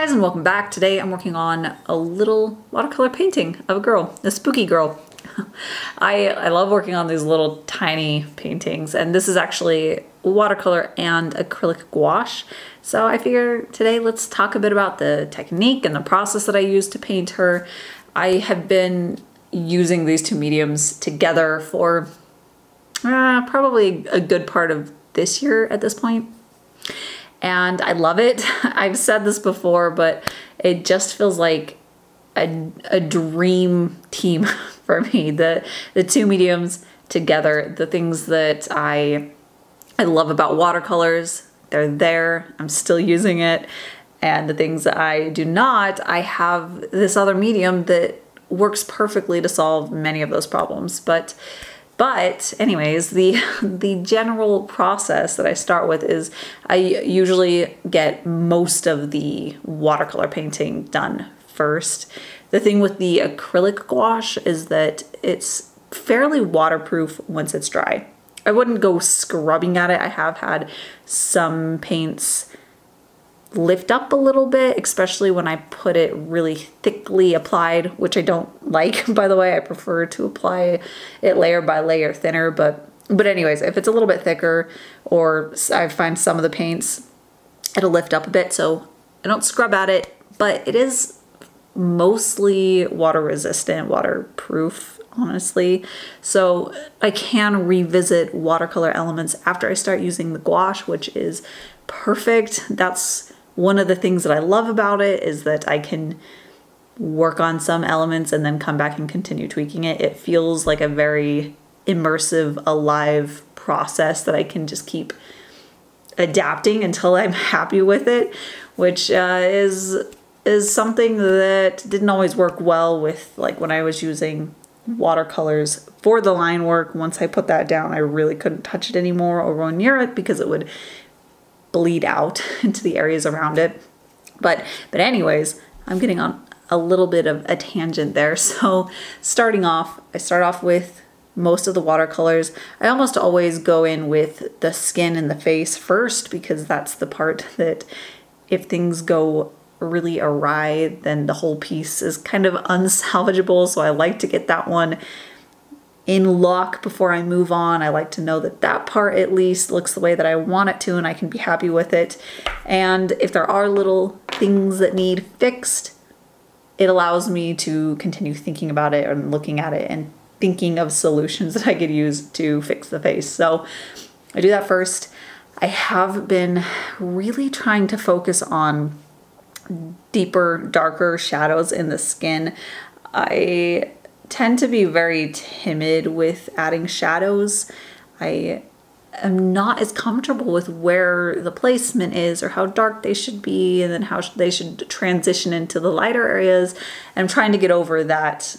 guys, and welcome back. Today I'm working on a little watercolor painting of a girl, a spooky girl. I love working on these little tiny paintings, and this is actually watercolor and acrylic gouache. So I figure today let's talk a bit about the technique and the process that I use to paint her. I have been using these two mediums together for probably a good part of this year at this point. And I love it. I've said this before, but it just feels like a dream team for me. The two mediums together, the things that I love about watercolors, they're there. I'm still using it. And the things that I do not, I have this other medium that works perfectly to solve many of those problems. But anyways, the general process that I start with is I usually get most of the watercolor painting done first. The thing with the acrylic gouache is that it's fairly waterproof once it's dry. I wouldn't go scrubbing at it. I have had some paints lift up a little bit, especially when I put it really thickly applied, which I don't like, by the way. I prefer to apply it layer by layer thinner, but anyways, if it's a little bit thicker, or I find some of the paints, it'll lift up a bit, so I don't scrub at it, but it is mostly water resistant, waterproof, honestly. So I can revisit watercolor elements after I start using the gouache, which is perfect. That's one of the things that I love about it, is that I can work on some elements and then come back and continue tweaking it. It feels like a very immersive, alive process that I can just keep adapting until I'm happy with it, which is something that didn't always work well with, like, when I was using watercolors for the line work. Once I put that down, I really couldn't touch it anymore or go near it because it would bleed out into the areas around it. But anyways, I'm getting on a little bit of a tangent there. So starting off, I start off with most of the watercolors. I almost always go in with the skin and the face first, because that's the part that if things go really awry, then the whole piece is kind of unsalvageable. So I like to get that one in lock before I move on. I like to know that that part at least looks the way that I want it to, and I can be happy with it. And if there are little things that need fixed, it allows me to continue thinking about it and looking at it and thinking of solutions that I could use to fix the face. So I do that first. I have been really trying to focus on deeper, darker shadows in the skin. I tend to be very timid with adding shadows. I am not as comfortable with where the placement is or how dark they should be, and then how they should transition into the lighter areas. I'm trying to get over that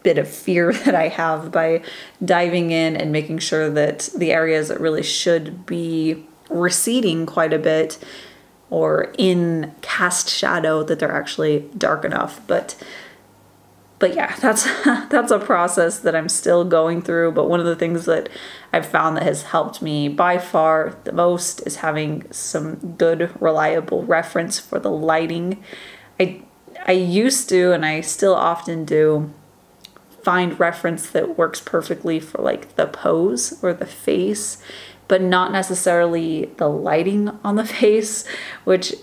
bit of fear that I have by diving in and making sure that the areas that really should be receding quite a bit or in cast shadow, that they're actually dark enough. But yeah, that's a process that I'm still going through. But one of the things that I've found that has helped me by far the most is having some good, reliable reference for the lighting. I used to, and I still often do, find reference that works perfectly for like the pose or the face, but not necessarily the lighting on the face, which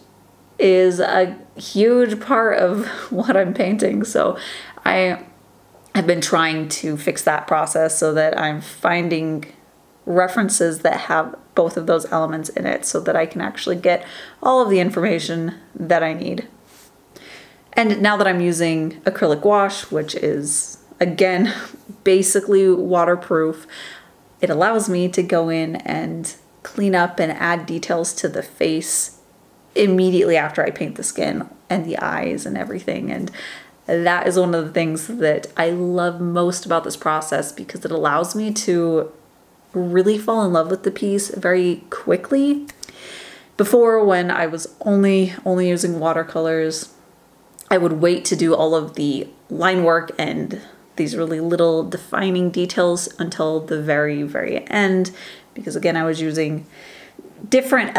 is a huge part of what I'm painting. So I have been trying to fix that process so that I'm finding references that have both of those elements in it, so that I can actually get all of the information that I need. And now that I'm using acrylic gouache, which is, again, basically waterproof, it allows me to go in and clean up and add details to the face immediately after I paint the skin and the eyes and everything. And that is one of the things that I love most about this process, because it allows me to really fall in love with the piece very quickly. Before, when I was only using watercolors, I would wait to do all of the line work and these really little defining details until the very, very end, because again, I was using different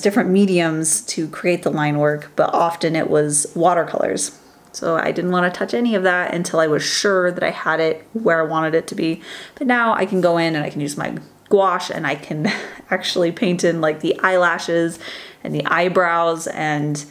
different mediums to create the line work, but often it was watercolors. So I didn't want to touch any of that until I was sure that I had it where I wanted it to be. But now I can go in and I can use my gouache and I can actually paint in like the eyelashes and the eyebrows and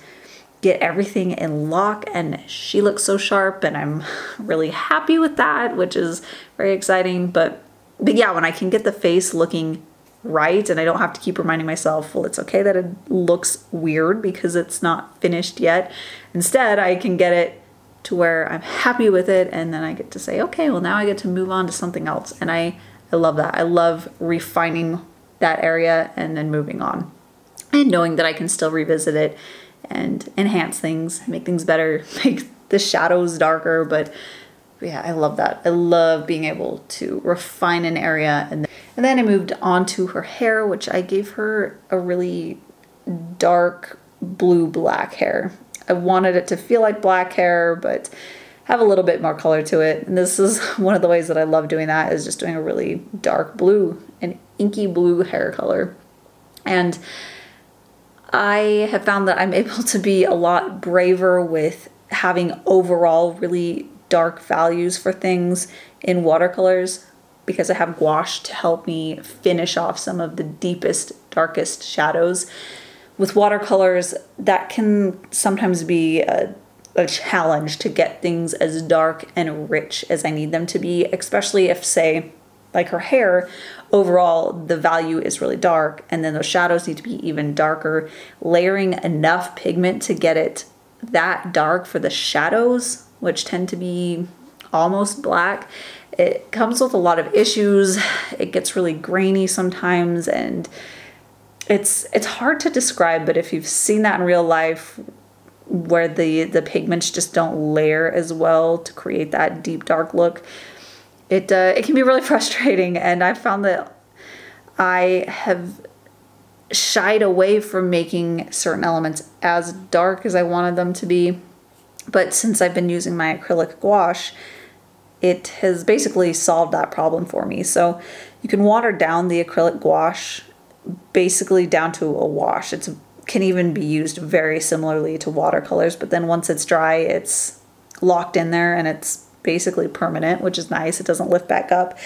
get everything in lock, and she looks so sharp and I'm really happy with that, which is very exciting. But yeah, when I can get the face looking right and I don't have to keep reminding myself, well, it's okay that it looks weird because it's not finished yet. Instead, I can get it to where I'm happy with it, and then I get to say, okay, well, now I get to move on to something else. And I love that. I love refining that area and then moving on and knowing that I can still revisit it and enhance things, make things better, make the shadows darker. But yeah, I love that. I love being able to refine an area. And then I moved on to her hair, which I gave her a really dark blue-black hair. I wanted it to feel like black hair, but have a little bit more color to it. And this is one of the ways that I love doing that, is just doing a really dark blue, an inky blue hair color. And I have found that I'm able to be a lot braver with having overall really dark values for things in watercolors because I have gouache to help me finish off some of the deepest, darkest shadows. With watercolors, that can sometimes be a challenge to get things as dark and rich as I need them to be, especially if, say, like her hair, overall the value is really dark and then those shadows need to be even darker. Layering enough pigment to get it that dark for the shadows, which tend to be almost black, it comes with a lot of issues. It gets really grainy sometimes, and it's hard to describe, but if you've seen that in real life where the pigments just don't layer as well to create that deep dark look, it can be really frustrating. And I found that I have shied away from making certain elements as dark as I wanted them to be. But since I've been using my acrylic gouache, it has basically solved that problem for me. So you can water down the acrylic gouache basically down to a wash. It can even be used very similarly to watercolors, but then once it's dry, it's locked in there and it's basically permanent, which is nice. It doesn't lift back up.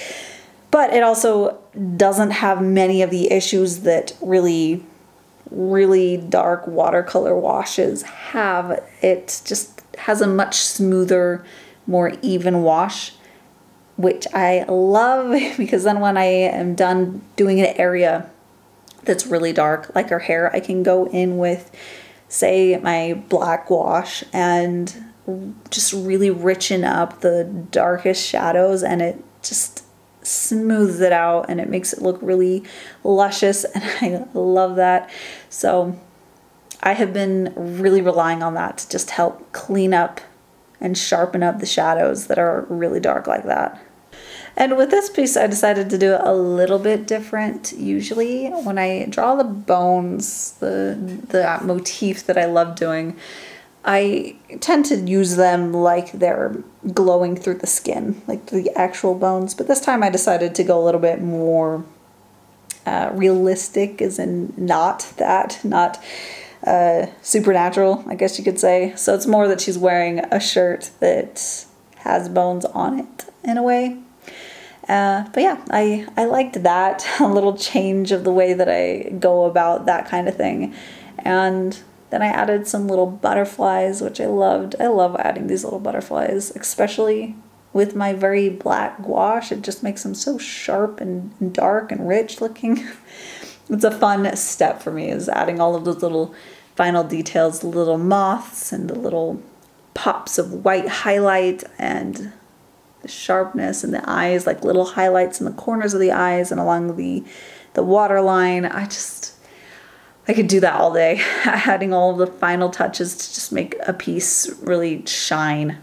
But it also doesn't have many of the issues that really, really dark watercolor washes have. It just has a much smoother, more even wash, which I love because then when I am done doing an area that's really dark, like her hair, I can go in with, say, my black gouache and just really richen up the darkest shadows, and it just smooths it out and it makes it look really luscious, and I love that. So I have been really relying on that to just help clean up and sharpen up the shadows that are really dark like that. And with this piece, I decided to do it a little bit different. Usually when I draw the bones, the motif that I love doing, I tend to use them like they're glowing through the skin, like the actual bones. But this time I decided to go a little bit more realistic, as in not supernatural, I guess you could say. So it's more that she's wearing a shirt that has bones on it in a way. But yeah, I liked that, a little change of the way that I go about that kind of thing. And then I added some little butterflies, which I loved. I love adding these little butterflies, especially with my very black gouache. It just makes them so sharp and dark and rich looking. It's a fun step for me, is adding all of those little final details, the little moths and the little pops of white highlight and the sharpness in the eyes, like little highlights in the corners of the eyes and along the waterline. I could do that all day, adding all of the final touches to just make a piece really shine.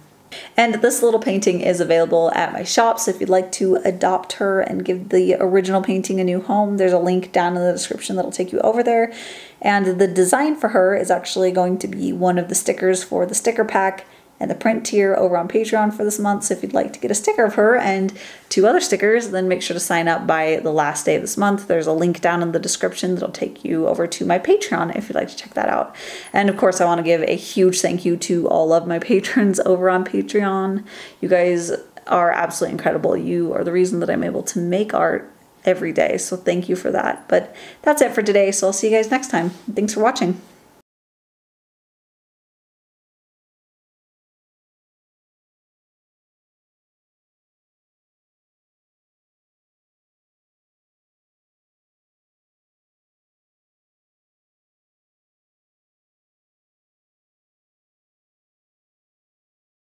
And this little painting is available at my shop, so if you'd like to adopt her and give the original painting a new home, there's a link down in the description that'll take you over there. And the design for her is actually going to be one of the stickers for the sticker pack and the print tier over on Patreon for this month. So if you'd like to get a sticker of her and 2 other stickers, then make sure to sign up by the last day of this month. There's a link down in the description that'll take you over to my Patreon if you'd like to check that out. And of course, I want to give a huge thank you to all of my patrons over on Patreon. You guys are absolutely incredible. You are the reason that I'm able to make art every day. So thank you for that. But that's it for today. So I'll see you guys next time. Thanks for watching.